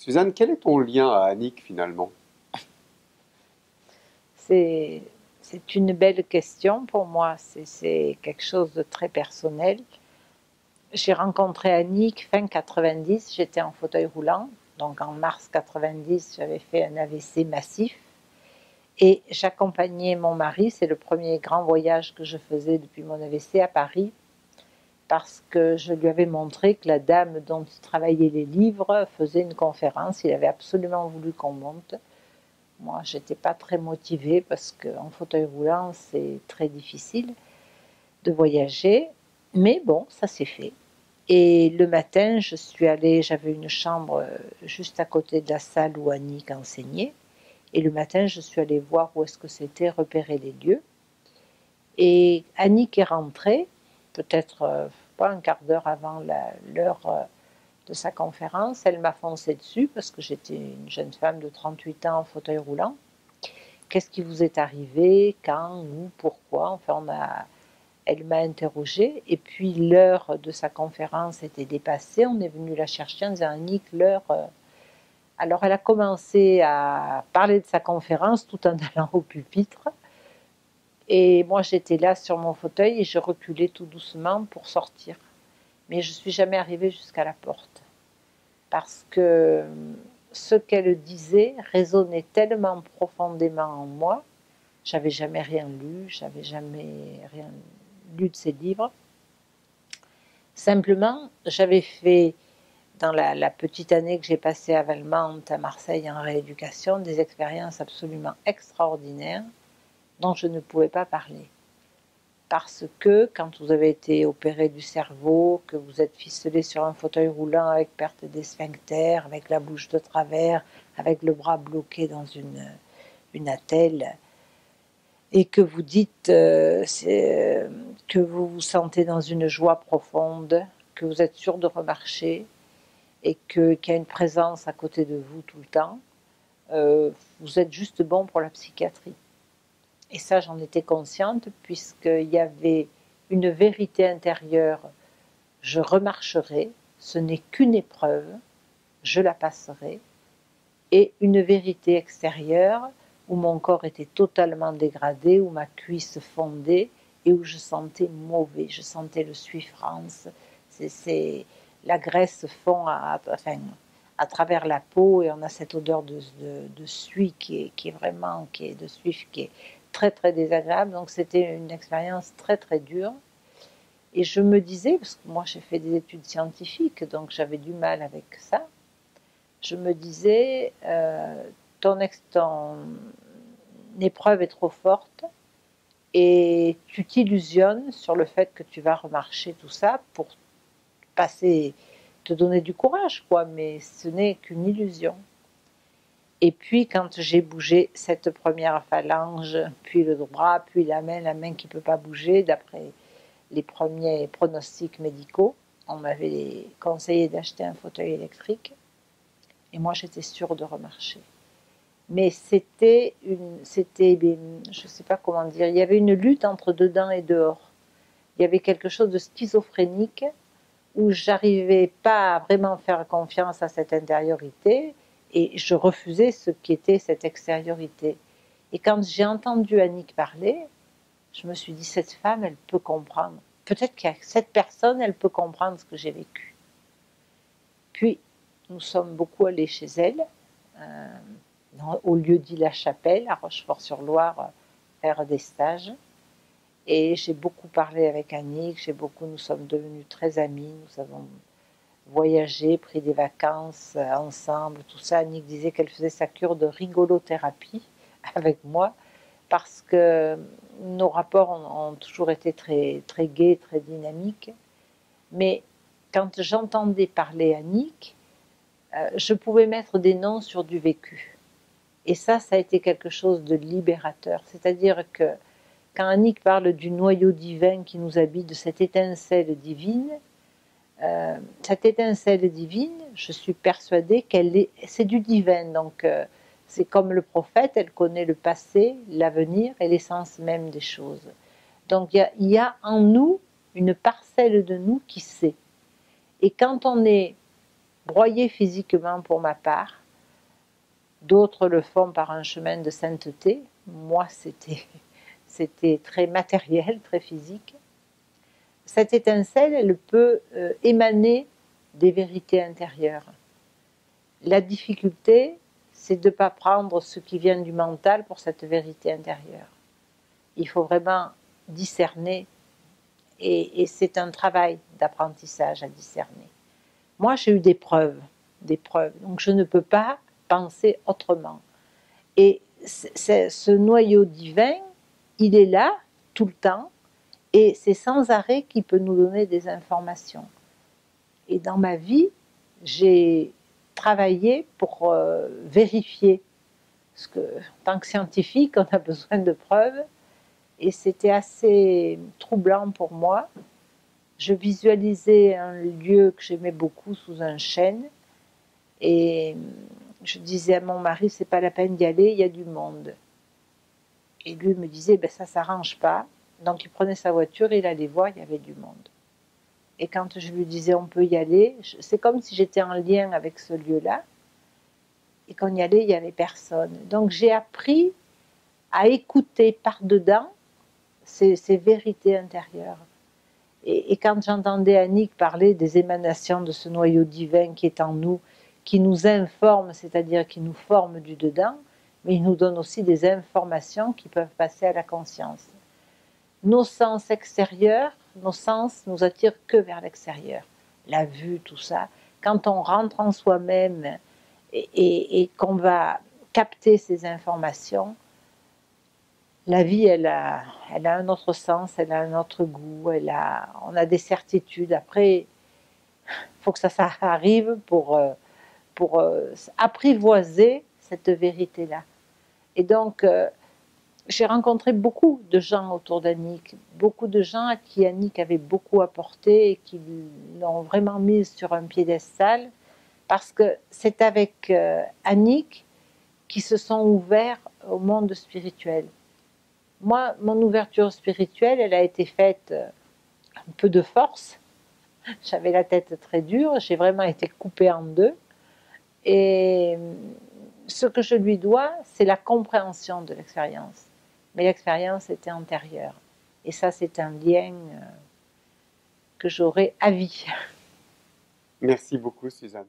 Suzanne, quel est ton lien à Annick finalement? C'est, c'est une belle question pour moi. C'est quelque chose de très personnel. J'ai rencontré Annick fin 90, j'étais en fauteuil roulant. Donc en mars 90, j'avais fait un AVC massif. Et j'accompagnais mon mari, c'est le premier grand voyage que je faisais depuis mon AVC à Paris, parce que je lui avais montré que la dame dont il travaillait les livres faisait une conférence. Il avait absolument voulu qu'on monte. Moi, j'étais pas très motivée parce qu'en fauteuil roulant, c'est très difficile de voyager. Mais bon, ça s'est fait. Et le matin, je suis allée, j'avais une chambre juste à côté de la salle où Annick enseignait. Et le matin, je suis allée voir où est-ce que c'était, repérer les lieux. Et Annick est rentrée, peut-être pas un quart d'heure avant l'heure de sa conférence. Elle m'a foncé dessus parce que j'étais une jeune femme de 38 ans en fauteuil roulant. Qu'est-ce qui vous est arrivé, quand, où, pourquoi? Enfin, elle m'a interrogée. Et puis l'heure de sa conférence était dépassée. On est venu la chercher en disant Annick, l'heure. Alors elle a commencé à parler de sa conférence tout en allant au pupitre. Et moi j'étais là sur mon fauteuil et je reculais tout doucement pour sortir. Mais je ne suis jamais arrivée jusqu'à la porte. Parce que ce qu'elle disait résonnait tellement profondément en moi. J'avais jamais rien lu, j'avais jamais rien lu de ses livres. Simplement, j'avais fait, dans la petite année que j'ai passée à Valmont, à Marseille, en rééducation, des expériences absolument extraordinaires dont je ne pouvais pas parler. Parce que quand vous avez été opéré du cerveau, que vous êtes ficelé sur un fauteuil roulant avec perte des sphincters, avec la bouche de travers, avec le bras bloqué dans une attelle, et que vous dites que vous vous sentez dans une joie profonde, que vous êtes sûr de remarcher, et qu'il y a une présence à côté de vous tout le temps, vous êtes juste bon pour la psychiatrie. Et ça, j'en étais consciente, puisqu'il y avait une vérité intérieure. Je remarcherai, ce n'est qu'une épreuve, je la passerai, et une vérité extérieure où mon corps était totalement dégradé, où ma cuisse fondait et où je sentais mauvais, je sentais le suifrance. La graisse fond à travers la peau et on a cette odeur de suie qui est vraiment, qui est de suif, qui est très très désagréable. Donc c'était une expérience très très dure. Et je me disais, parce que moi j'ai fait des études scientifiques, donc j'avais du mal avec ça, je me disais, ton épreuve est trop forte et tu t'illusionnes sur le fait que tu vas remarcher tout ça pour passer, te donner du courage, quoi, mais ce n'est qu'une illusion. Et puis quand j'ai bougé cette première phalange, puis le bras, puis la main qui ne peut pas bouger, d'après les premiers pronostics médicaux, on m'avait conseillé d'acheter un fauteuil électrique. Et moi, j'étais sûre de remarcher. Mais je ne sais pas comment dire, il y avait une lutte entre dedans et dehors. Il y avait quelque chose de schizophrénique où j'arrivais pas à vraiment faire confiance à cette intériorité et je refusais ce qui était cette extériorité. Et quand j'ai entendu Annick parler, je me suis dit, cette femme, elle peut comprendre. Peut-être qu'il y a cette personne, elle peut comprendre ce que j'ai vécu. Puis, nous sommes beaucoup allés chez elle, euh, au lieu dit La Chapelle, à Rochefort-sur-Loire, faire des stages. Et j'ai beaucoup parlé avec Annick, nous sommes devenus très amis, nous avons voyagé, pris des vacances ensemble, tout ça. Annick disait qu'elle faisait sa cure de rigolothérapie avec moi, parce que nos rapports ont toujours été très, très gais, très dynamiques. Mais quand j'entendais parler Annick, je pouvais mettre des noms sur du vécu. Et ça a été quelque chose de libérateur. C'est-à-dire que quand Annick parle du noyau divin qui nous habite, de cette étincelle divine, je suis persuadée c'est du divin. Donc, c'est comme le prophète, elle connaît le passé, l'avenir et l'essence même des choses. Donc, il y a en nous une parcelle de nous qui sait. Et quand on est broyé physiquement pour ma part. D'autres le font par un chemin de sainteté. Moi, c'était très matériel, très physique. Cette étincelle, elle peut émaner des vérités intérieures. La difficulté, c'est de ne pas prendre ce qui vient du mental pour cette vérité intérieure. Il faut vraiment discerner, et c'est un travail d'apprentissage à discerner. Moi, j'ai eu des preuves, donc je ne peux pas penser autrement. Et ce noyau divin, il est là tout le temps, et c'est sans arrêt qu'il peut nous donner des informations. Et dans ma vie, j'ai travaillé pour vérifier, parce que, en tant que scientifique, on a besoin de preuves, et c'était assez troublant pour moi. Je visualisais un lieu que j'aimais beaucoup sous un chêne, et je disais à mon mari, c'est pas la peine d'y aller, il y a du monde. Et lui me disait, ben ça s'arrange pas. Donc il prenait sa voiture, il allait voir, il y avait du monde. Et quand je lui disais, on peut y aller, c'est comme si j'étais en lien avec ce lieu-là. Et quand on y allait, il n'y avait personne. Donc j'ai appris à écouter par-dedans ces vérités intérieures. Et quand j'entendais Annick parler des émanations de ce noyau divin qui est en nous, qui nous informe, c'est-à-dire qui nous forme du dedans, mais il nous donne aussi des informations qui peuvent passer à la conscience. Nos sens extérieurs, nos sens nous attirent que vers l'extérieur. La vue, tout ça. Quand on rentre en soi-même et qu'on va capter ces informations, la vie, elle a un autre sens, elle a un autre goût, on a des certitudes. Après, il faut que ça arrive pour apprivoiser cette vérité-là. Et donc, j'ai rencontré beaucoup de gens autour d'Annick, beaucoup de gens à qui Annick avait beaucoup apporté et qui l'ont vraiment mise sur un piédestal, parce que c'est avec Annick qui se sont ouverts au monde spirituel. Moi, mon ouverture spirituelle, elle a été faite un peu de force. J'avais la tête très dure, j'ai vraiment été coupée en deux. Et ce que je lui dois, c'est la compréhension de l'expérience. Mais l'expérience était antérieure. Et ça, c'est un lien que j'aurai à vie. Merci beaucoup, Suzanne.